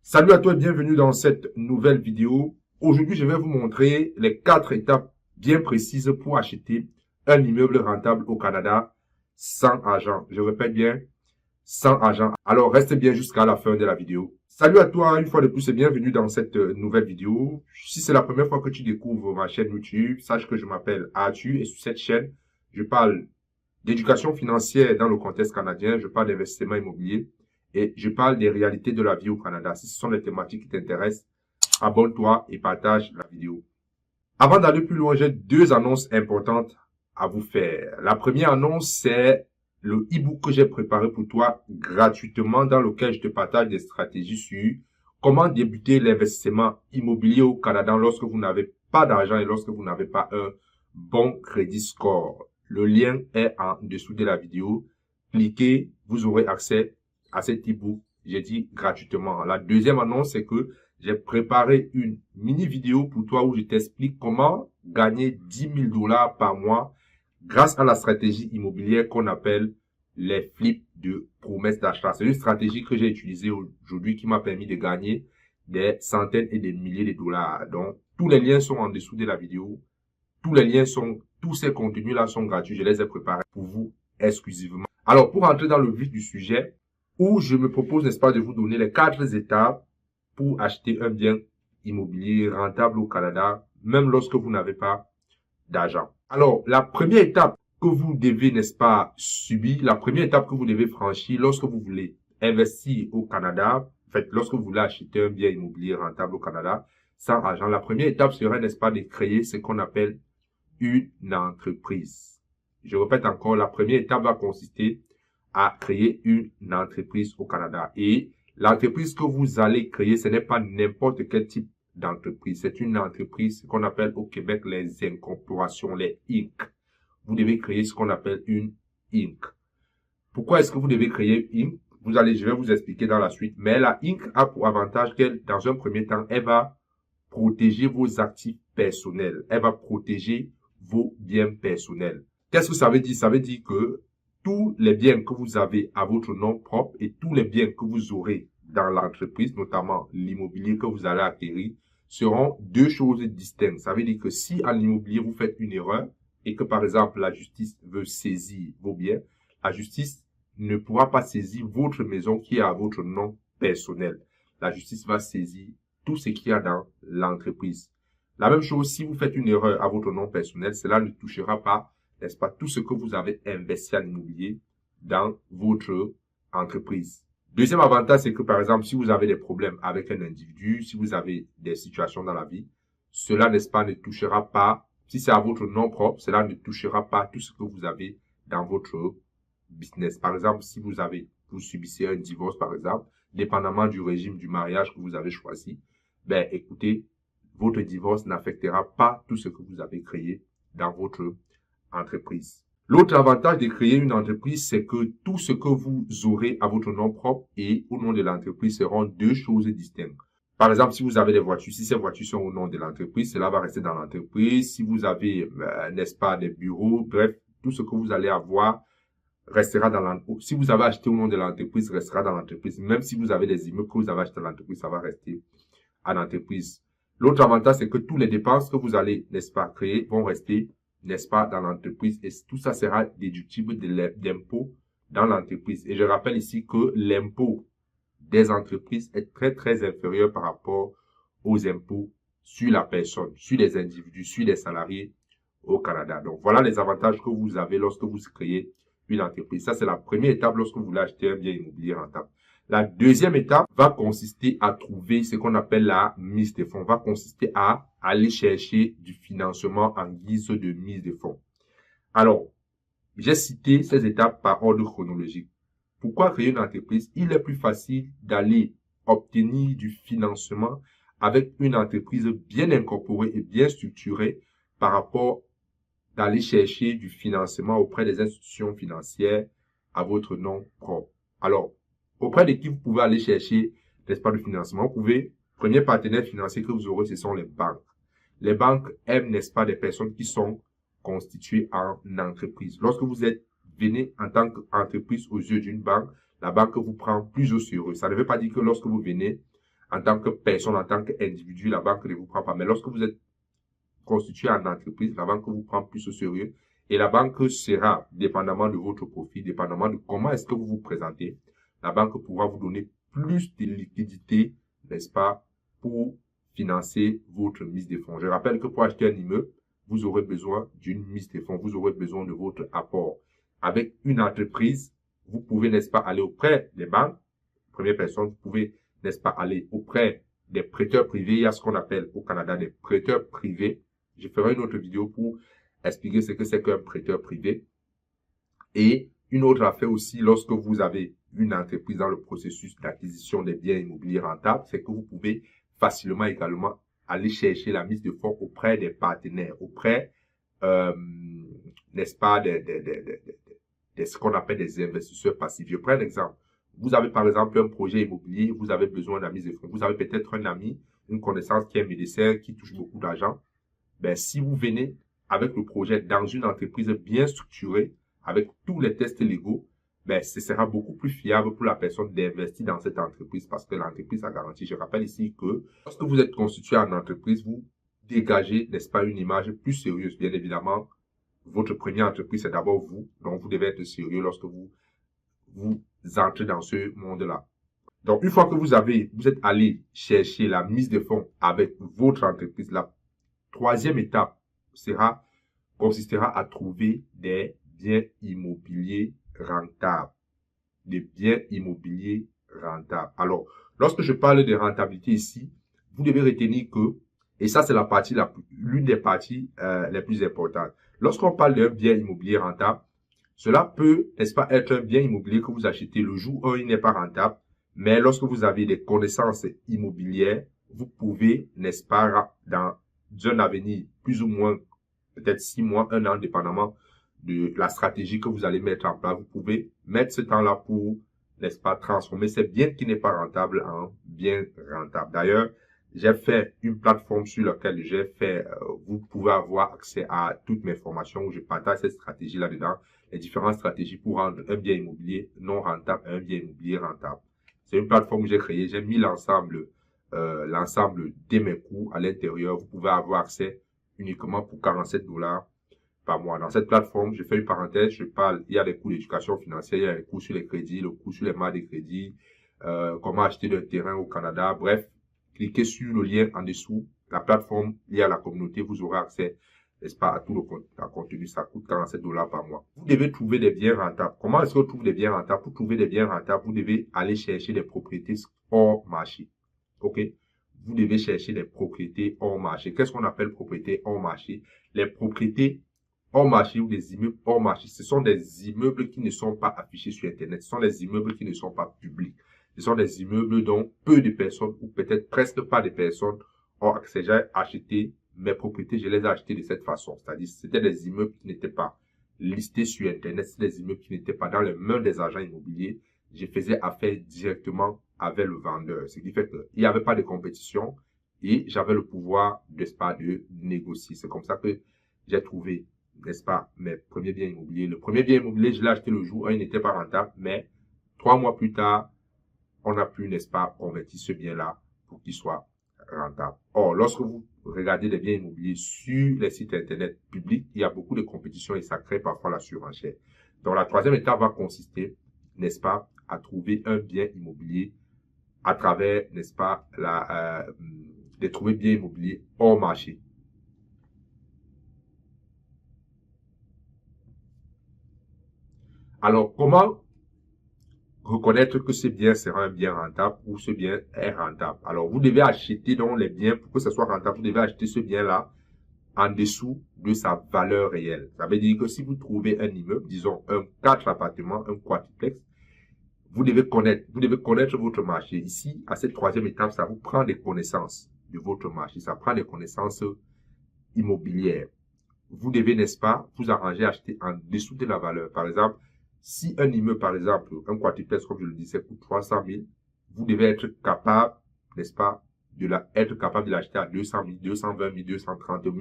Salut à toi et bienvenue dans cette nouvelle vidéo. Aujourd'hui, je vais vous montrer les 4 étapes bien précises pour acheter un immeuble rentable au Canada sans argent. Je répète bien, sans argent. Alors, reste bien jusqu'à la fin de la vidéo. Salut à toi, une fois de plus et bienvenue dans cette nouvelle vidéo. Si c'est la première fois que tu découvres ma chaîne YouTube, sache que je m'appelle Arthur et sur cette chaîne, je parle d'éducation financière dans le contexte canadien, je parle d'investissement immobilier et je parle des réalités de la vie au Canada. Si ce sont les thématiques qui t'intéressent, abonne-toi et partage la vidéo. Avant d'aller plus loin, j'ai deux annonces importantes à vous faire. La première annonce, c'est le e-book que j'ai préparé pour toi gratuitement dans lequel je te partage des stratégies sur comment débuter l'investissement immobilier au Canada lorsque vous n'avez pas d'argent et lorsque vous n'avez pas un bon crédit score. Le lien est en dessous de la vidéo. Cliquez, vous aurez accès à cet e-book, j'ai dit gratuitement. La deuxième annonce, c'est que j'ai préparé une mini vidéo pour toi où je t'explique comment gagner 10 000 $ par mois grâce à la stratégie immobilière qu'on appelle les flips de promesses d'achat. C'est une stratégie que j'ai utilisée aujourd'hui qui m'a permis de gagner des centaines et des milliers de dollars. Donc, tous les liens sont en dessous de la vidéo. Tous ces contenus-là sont gratuits. Je les ai préparés pour vous exclusivement. Alors, pour entrer dans le vif du sujet, où je me propose, n'est-ce pas, de vous donner les 4 étapes pour acheter un bien immobilier rentable au Canada, même lorsque vous n'avez pas d'argent. Alors, la première étape que vous devez, n'est-ce pas, subir, la première étape que vous devez franchir lorsque vous voulez investir au Canada, en fait, lorsque vous voulez acheter un bien immobilier rentable au Canada, sans argent, la première étape serait, n'est-ce pas, de créer ce qu'on appelle une entreprise. Je répète encore, la première étape va consister à créer une entreprise au Canada. Et l'entreprise que vous allez créer, ce n'est pas n'importe quel type d'entreprise. C'est une entreprise qu'on appelle au Québec les incorporations, les Inc. Vous devez créer ce qu'on appelle une Inc. Pourquoi est-ce que vous devez créer une Inc? Je vais vous expliquer dans la suite. Mais la Inc. a pour avantage qu'elle, dans un premier temps, elle va protéger vos actifs personnels. Elle va protéger vos biens personnels. Qu'est-ce que ça veut dire? Ça veut dire que tous les biens que vous avez à votre nom propre et tous les biens que vous aurez dans l'entreprise, notamment l'immobilier que vous allez acquérir, seront deux choses distinctes. Ça veut dire que si en immobilier vous faites une erreur et que par exemple la justice veut saisir vos biens, la justice ne pourra pas saisir votre maison qui est à votre nom personnel. La justice va saisir tout ce qu'il y a dans l'entreprise. La même chose, si vous faites une erreur à votre nom personnel, cela ne touchera pas, n'est-ce pas, tout ce que vous avez investi en immobilier dans votre entreprise. Deuxième avantage, c'est que par exemple, si vous avez des problèmes avec un individu, si vous avez des situations dans la vie, cela, n'est-ce pas, ne touchera pas, si c'est à votre nom propre, cela ne touchera pas tout ce que vous avez dans votre business. Par exemple, si vous subissez un divorce, par exemple, dépendamment du régime du mariage que vous avez choisi, ben, écoutez, votre divorce n'affectera pas tout ce que vous avez créé dans votre entreprise. L'autre avantage de créer une entreprise, c'est que tout ce que vous aurez à votre nom propre et au nom de l'entreprise seront deux choses distinctes. Par exemple, si vous avez des voitures, si ces voitures sont au nom de l'entreprise, cela va rester dans l'entreprise. Si vous avez, n'est-ce pas, des bureaux, bref, tout ce que vous allez avoir restera dans l'entreprise. Si vous avez acheté au nom de l'entreprise, restera dans l'entreprise. Même si vous avez des immeubles que vous avez achetés dans l'entreprise, ça va rester à l'entreprise. L'autre avantage, c'est que toutes les dépenses que vous allez, n'est-ce pas, créer vont rester, n'est-ce pas, dans l'entreprise et tout ça sera déductible d'impôt dans l'entreprise. Et je rappelle ici que l'impôt des entreprises est très, très inférieur par rapport aux impôts sur la personne, sur les individus, sur les salariés au Canada. Donc, voilà les avantages que vous avez lorsque vous créez une entreprise. Ça, c'est la première étape lorsque vous voulez acheter un bien immobilier rentable. La deuxième étape va consister à trouver ce qu'on appelle la mise de fonds, va consister à aller chercher du financement en guise de mise de fonds. Alors, j'ai cité ces étapes par ordre chronologique. Pourquoi créer une entreprise? Il est plus facile d'aller obtenir du financement avec une entreprise bien incorporée et bien structurée par rapport d'aller chercher du financement auprès des institutions financières à votre nom propre. Alors, auprès de qui vous pouvez aller chercher, n'est-ce pas, du financement? Vous pouvez, premier partenaire financier que vous aurez, ce sont les banques. Les banques aiment, n'est-ce pas, des personnes qui sont constituées en entreprise. Lorsque vous venez en tant qu'entreprise aux yeux d'une banque, la banque vous prend plus au sérieux. Ça ne veut pas dire que lorsque vous venez en tant que personne, en tant qu'individu, la banque ne vous prend pas. Mais lorsque vous êtes constitué en entreprise, la banque vous prend plus au sérieux. Et la banque sera, dépendamment de votre profil, dépendamment de comment est-ce que vous vous présentez, la banque pourra vous donner plus de liquidité, n'est-ce pas, pour financer votre mise de fonds. Je rappelle que pour acheter un immeuble, vous aurez besoin d'une mise de fonds, vous aurez besoin de votre apport. Avec une entreprise, vous pouvez, n'est-ce pas, aller auprès des banques, première personne, vous pouvez, n'est-ce pas, aller auprès des prêteurs privés. Il y a ce qu'on appelle au Canada des prêteurs privés. Je ferai une autre vidéo pour expliquer ce que c'est qu'un prêteur privé. Et une autre affaire aussi, lorsque vous avez une entreprise dans le processus d'acquisition des biens immobiliers rentables, c'est que vous pouvez facilement également aller chercher la mise de fonds auprès des partenaires, auprès, n'est-ce pas, de ce qu'on appelle des investisseurs passifs. Je prends un exemple. Vous avez par exemple un projet immobilier, vous avez besoin de la mise de fonds. Vous avez peut-être un ami, une connaissance qui est médecin, qui touche beaucoup d'argent. Ben, si vous venez avec le projet dans une entreprise bien structurée, avec tous les tests légaux, ben, ce sera beaucoup plus fiable pour la personne d'investir dans cette entreprise parce que l'entreprise a garanti. Je rappelle ici que lorsque vous êtes constitué en entreprise, vous dégagez, n'est-ce pas, une image plus sérieuse. Bien évidemment, votre première entreprise, c'est d'abord vous. Donc, vous devez être sérieux lorsque vous entrez dans ce monde-là. Donc, une fois que vous êtes allé chercher la mise de fonds avec votre entreprise, la troisième étape consistera à trouver des biens immobiliers rentables. Des biens immobiliers rentables. Alors, lorsque je parle de rentabilité ici, vous devez retenir que, et ça c'est l'une des parties les plus importantes. Lorsqu'on parle d'un bien immobilier rentable, cela peut, n'est-ce pas, être un bien immobilier que vous achetez le jour où il n'est pas rentable, mais lorsque vous avez des connaissances immobilières, vous pouvez, n'est-ce pas, dans un avenir plus ou moins, peut-être 6 mois, 1 an, dépendamment de la stratégie que vous allez mettre en place, vous pouvez mettre ce temps-là pour, n'est-ce pas, transformer ce bien qui n'est pas rentable en bien rentable. D'ailleurs, j'ai fait une plateforme sur laquelle vous pouvez avoir accès à toutes mes formations où je partage cette stratégie là-dedans, les différentes stratégies pour rendre un bien immobilier non rentable à un bien immobilier rentable. C'est une plateforme que j'ai créée, j'ai mis l'ensemble de mes coûts à l'intérieur. Vous pouvez avoir accès uniquement pour 47 $ par mois. Dans cette plateforme, je fais une parenthèse, il y a des coûts d'éducation financière, il y a les coûts sur les crédits, le coût sur les marques de crédit, comment acheter un terrain au Canada, bref. Cliquez sur le lien en dessous, la plateforme liée à la communauté, vous aurez accès, n'est-ce pas, à tout le contenu. Ça coûte 47 $ par mois. Vous devez trouver des biens rentables. Comment est-ce qu'on trouve des biens rentables? Pour trouver des biens rentables, vous devez aller chercher des propriétés hors marché. OK? Vous devez chercher des propriétés hors marché. Qu'est-ce qu'on appelle propriété hors marché? Les propriétés hors marché ou des immeubles hors marché, ce sont des immeubles qui ne sont pas affichés sur Internet. Ce sont des immeubles qui ne sont pas publics. Ce sont des immeubles dont peu de personnes ou peut-être presque pas de personnes ont accès. J'ai acheté mes propriétés, je les ai achetées de cette façon. C'est-à-dire, c'était des immeubles qui n'étaient pas listés sur Internet. C'était des immeubles qui n'étaient pas dans les mains des agents immobiliers. Je faisais affaire directement avec le vendeur. Ce qui fait qu'il n'y avait pas de compétition et j'avais le pouvoir, n'est-ce pas, de négocier. C'est comme ça que j'ai trouvé, n'est-ce pas, mes premiers biens immobiliers. Le premier bien immobilier, je l'ai acheté le jour où il n'était pas rentable, mais 3 mois plus tard, on a pu, n'est-ce pas, convertir ce bien-là pour qu'il soit rentable. Or, lorsque vous regardez les biens immobiliers sur les sites Internet publics, il y a beaucoup de compétition et ça crée parfois la surenchère. Donc, la troisième étape va consister, n'est-ce pas, à trouver un bien immobilier à travers, n'est-ce pas, de trouver bien immobilier hors marché. Alors, comment reconnaître que ce bien sera un bien rentable ou ce bien est rentable? Alors, vous devez acheter donc les biens pour que ce soit rentable. Vous devez acheter ce bien-là en dessous de sa valeur réelle. Ça veut dire que si vous trouvez un immeuble, disons 4 appartements, un quadruplex, vous devez connaître votre marché. Ici, à cette troisième étape, ça vous prend des connaissances de votre marché. Ça prend des connaissances immobilières. Vous devez, n'est-ce pas, vous arranger à acheter en dessous de la valeur. Par exemple, si un immeuble, par exemple, un quadruplex, comme je le disais, coûte 300 000, vous devez être capable, n'est-ce pas, de l'acheter à 200 000, 220 000, 230 000.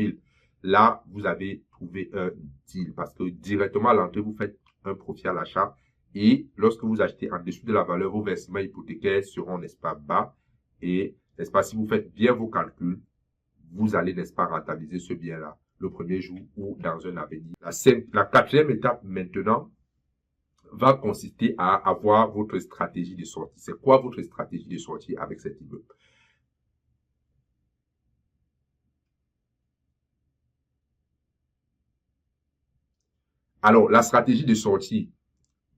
Là, vous avez trouvé un deal parce que directement à l'entrée, vous faites un profit à l'achat et lorsque vous achetez en dessous de la valeur, vos versements hypothécaires seront, n'est-ce pas, bas Et, n'est-ce pas, si vous faites bien vos calculs, vous allez, n'est-ce pas, rentabiliser ce bien-là le premier jour ou dans un avenir. La quatrième étape maintenant va consister à avoir votre stratégie de sortie. C'est quoi votre stratégie de sortie avec cet immeuble? Alors, la stratégie de sortie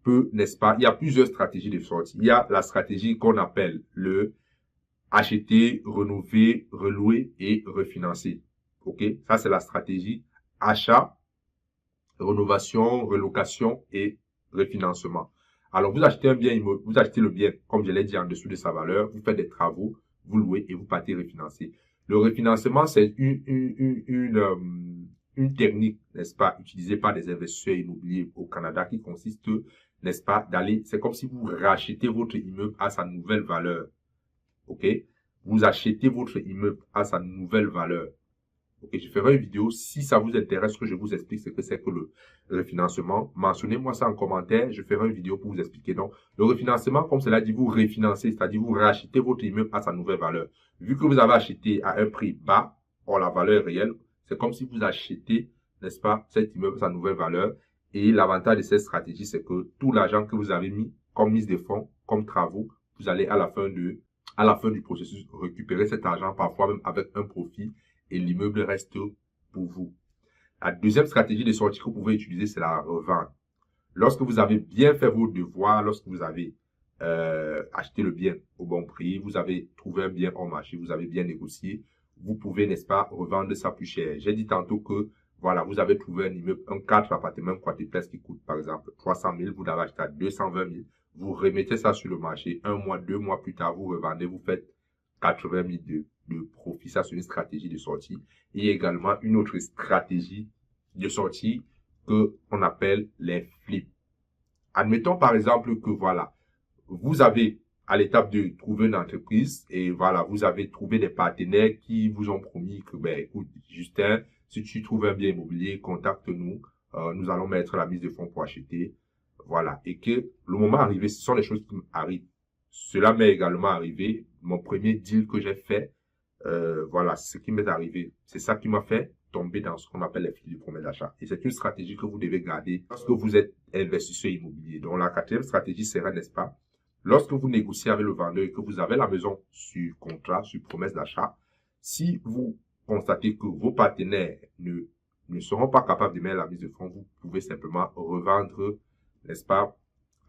peut, n'est-ce pas, il y a plusieurs stratégies de sortie. Il y a la stratégie qu'on appelle le acheter, rénover, relouer et refinancer. OK? Ça, c'est la stratégie achat, rénovation, relocation et refinancement. Alors, vous achetez un bien immeuble, vous achetez le bien, comme je l'ai dit, en dessous de sa valeur, vous faites des travaux, vous louez et vous partez refinancer. Le refinancement, c'est une technique, n'est-ce pas, utilisée par des investisseurs immobiliers au Canada qui consiste, n'est-ce pas, d'aller, c'est comme si vous rachetez votre immeuble à sa nouvelle valeur. OK? Vous achetez votre immeuble à sa nouvelle valeur. OK, je ferai une vidéo. Si ça vous intéresse, que je vous explique ce que c'est que le refinancement, mentionnez-moi ça en commentaire. Je ferai une vidéo pour vous expliquer. Donc, le refinancement, comme cela dit, vous refinancez, c'est-à-dire vous rachetez votre immeuble à sa nouvelle valeur. Vu que vous avez acheté à un prix bas, or la valeur réelle, c'est comme si vous achetez, n'est-ce pas, cet immeuble à sa nouvelle valeur. Et l'avantage de cette stratégie, c'est que tout l'argent que vous avez mis comme mise de fonds, comme travaux, vous allez à la fin du processus récupérer cet argent, parfois même avec un profit, et l'immeuble reste pour vous. La deuxième stratégie de sortie que vous pouvez utiliser, c'est la revente. Lorsque vous avez bien fait vos devoirs, lorsque vous avez acheté le bien au bon prix, vous avez trouvé un bien hors marché, vous avez bien négocié, vous pouvez, n'est-ce pas, revendre ça plus cher. J'ai dit tantôt que, voilà, vous avez trouvé un immeuble, un 4 appartements, un quadruplex qui coûte, par exemple, 300 000, vous l'avez acheté à 220 000, vous remettez ça sur le marché, 1 mois, 2 mois plus tard, vous revendez, vous faites 80 000 de profit. Ça, c'est une stratégie de sortie. Et également une autre stratégie de sortie que on appelle les flips. Admettons par exemple que voilà, vous avez à l'étape de trouver une entreprise et voilà, vous avez trouvé des partenaires qui vous ont promis que, ben, écoute, Justin, si tu trouves un bien immobilier, contacte-nous, nous allons mettre la mise de fonds pour acheter. Voilà. Et que le moment arrivé, ce sont les choses qui arrivent. Cela m'est également arrivé. Mon premier deal que j'ai fait, voilà, c'est ce qui m'est arrivé. C'est ça qui m'a fait tomber dans ce qu'on appelle les filets de promesse d'achat. Et c'est une stratégie que vous devez garder lorsque vous êtes investisseur immobilier. Donc, la quatrième stratégie serait, n'est-ce pas, lorsque vous négociez avec le vendeur et que vous avez la maison sur contrat, sur promesse d'achat, si vous constatez que vos partenaires ne seront pas capables de mettre la mise de fonds, vous pouvez simplement revendre, n'est-ce pas,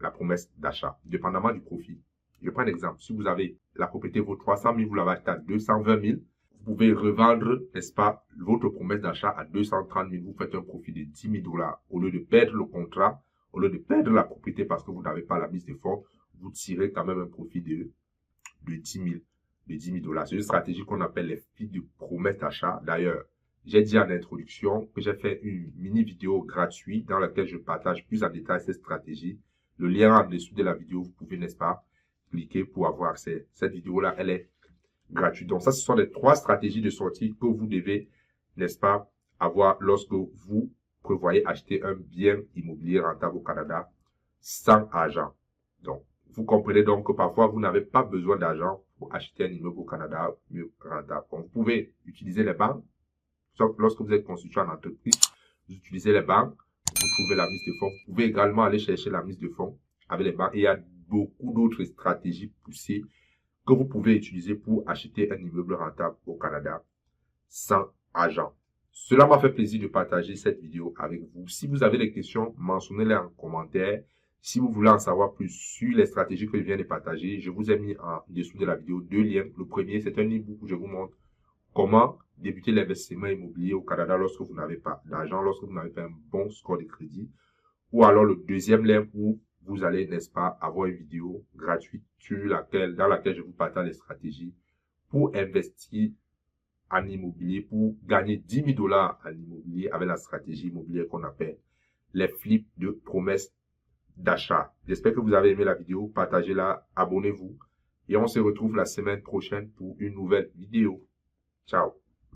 la promesse d'achat, dépendamment du profit. Je prends un exemple. Si vous avez la propriété vaut 300 000, vous l'avez acheté à 220 000, vous pouvez revendre, n'est-ce pas, votre promesse d'achat à 230 000. Vous faites un profit de 10 000 $. Au lieu de perdre le contrat, au lieu de perdre la propriété parce que vous n'avez pas la mise de fonds, vous tirez quand même un profit de 10 000 $. C'est une stratégie qu'on appelle les filles de promesse d'achat. D'ailleurs, j'ai dit en introduction que j'ai fait une mini vidéo gratuite dans laquelle je partage plus en détail cette stratégie. Le lien en dessous de la vidéo, vous pouvez, n'est-ce pas, cliquer pour avoir accès. Cette vidéo-là, elle est gratuite. Donc ça, ce sont les 3 stratégies de sortie que vous devez, n'est-ce pas, avoir lorsque vous prévoyez acheter un bien immobilier rentable au Canada sans argent. Donc, vous comprenez donc que parfois, vous n'avez pas besoin d'argent pour acheter un immeuble au Canada mieux rentable. Donc, vous pouvez utiliser les banques. Sauf lorsque vous êtes constitué en entreprise, vous utilisez les banques, vous trouvez la mise de fonds. Vous pouvez également aller chercher la mise de fonds avec les banques. Et il y a beaucoup d'autres stratégies poussées que vous pouvez utiliser pour acheter un immeuble rentable au Canada sans argent. Cela m'a fait plaisir de partager cette vidéo avec vous. Si vous avez des questions, mentionnez-les en commentaire. Si vous voulez en savoir plus sur les stratégies que je viens de partager, je vous ai mis en dessous de la vidéo 2 liens. Le premier, c'est un e-book où je vous montre comment débuter l'investissement immobilier au Canada lorsque vous n'avez pas d'argent, lorsque vous n'avez pas un bon score de crédit. Ou alors le deuxième lien où vous allez, n'est-ce pas, avoir une vidéo gratuite dans laquelle je vous partage les stratégies pour investir en immobilier, pour gagner 10 000 $ en immobilier avec la stratégie immobilière qu'on appelle les flips de promesse d'achat. J'espère que vous avez aimé la vidéo. Partagez-la, abonnez-vous et on se retrouve la semaine prochaine pour une nouvelle vidéo. Ciao.